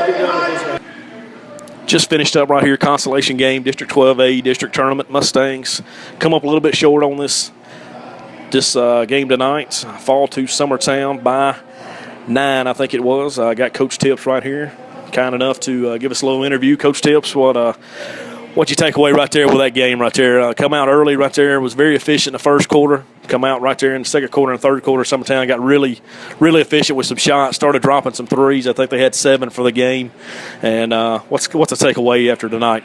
they get done with this game. Just finished up right here, consolation game, District 12A, district tournament. Mustangs come up a little bit short on this game tonight. Fall to Summertown by 9, I think it was. I got Coach Tips right here, kind enough to give us a little interview. Coach Tips, what you take away right there with that game right there? Come out early right there, was very efficient in the first quarter. Come out right there in the second quarter and third quarter. Summertown got really, really efficient with some shots, started dropping some threes. I think they had 7 for the game. And what's the takeaway after tonight?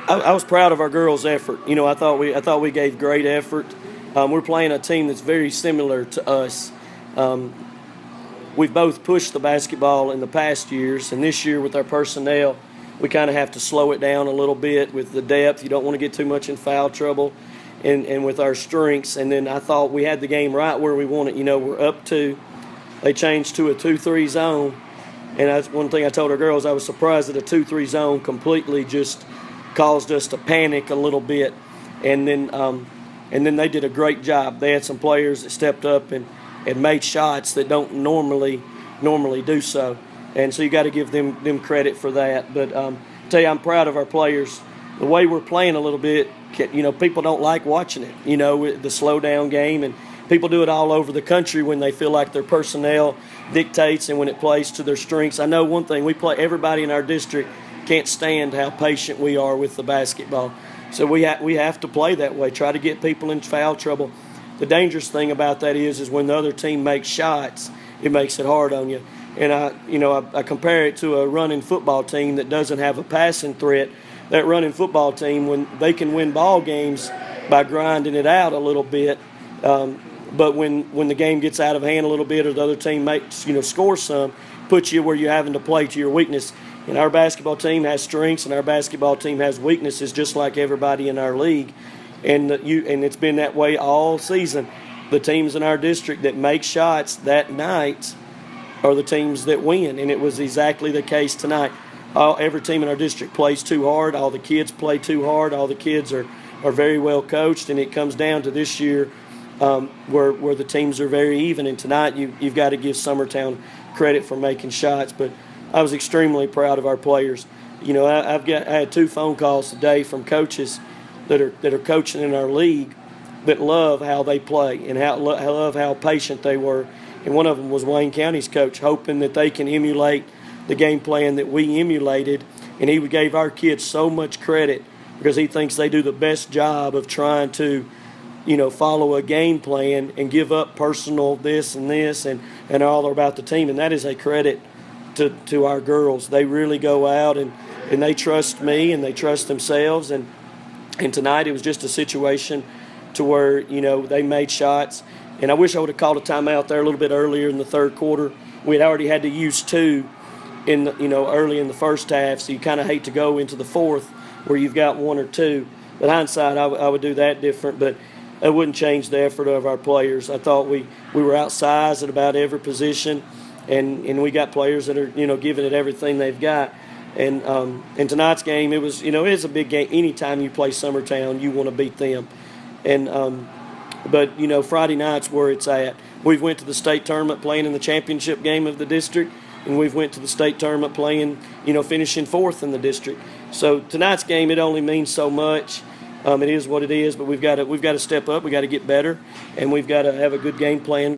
I was proud of our girls' effort. I thought we gave great effort. We're playing a team that's very similar to us. We've both pushed the basketball in the past years, and this year with our personnel, we kind of have to slow it down a little bit with the depth. You don't want to get too much in foul trouble, and with our strengths. And then I thought we had the game right where we want it. We're up 2. They changed to a 2-3 zone, and that's one thing I told our girls. I was surprised that a 2-3 zone completely just caused us to panic a little bit. And then they did a great job. They had some players that stepped up and made shots that don't normally do so. And so you got to give them credit for that. But I tell you, I'm proud of our players. The way we're playing a little bit, people don't like watching it, the slow down game. And people do it all over the country when they feel like their personnel dictates and when it plays to their strengths. I know one thing, everybody in our district can't stand how patient we are with the basketball. So we have to play that way, try to get people in foul trouble. The dangerous thing about that is when the other team makes shots, it makes it hard on you. And I compare it to a running football team that doesn't have a passing threat. That running football team, when they can win ball games by grinding it out a little bit, but when the game gets out of hand a little bit or the other team scores some, puts you where you're having to play to your weakness. And our basketball team has strengths and our basketball team has weaknesses, just like everybody in our league. And it's been that way all season. The teams in our district that make shots that night are the teams that win, and it was exactly the case tonight. Every team in our district plays too hard. All the kids play too hard. All the kids are very well coached, and it comes down to this year where the teams are very even. And tonight you've got to give Summertown credit for making shots. But I was extremely proud of our players. I had 2 phone calls today from coaches that are coaching in our league that love how they play and love how patient they were. And one of them was Wayne County's coach, hoping that they can emulate the game plan that we emulated. And he gave our kids so much credit because he thinks they do the best job of trying to, follow a game plan and give up personal this and all about the team. And that is a credit to our girls. They really go out and they trust me and they trust themselves. And tonight it was just a situation to where, they made shots. And I wish I would have called a timeout there a little bit earlier in the third quarter. We had already had to use 2 early in the first half, so you kind of hate to go into the fourth where you've got 1 or 2. But hindsight, I would do that different, but it wouldn't change the effort of our players. I thought we were outsized at about every position, and we got players that are giving it everything they've got. And in tonight's game, it was it's a big game. Anytime you play Summertown, you want to beat them, and. But, Friday night's where it's at. We've went to the state tournament playing in the championship game of the district, and we've went to the state tournament playing, finishing 4th in the district. So tonight's game, it only means so much. It is what it is, but we've got to step up. We've got to get better, and we've got to have a good game plan.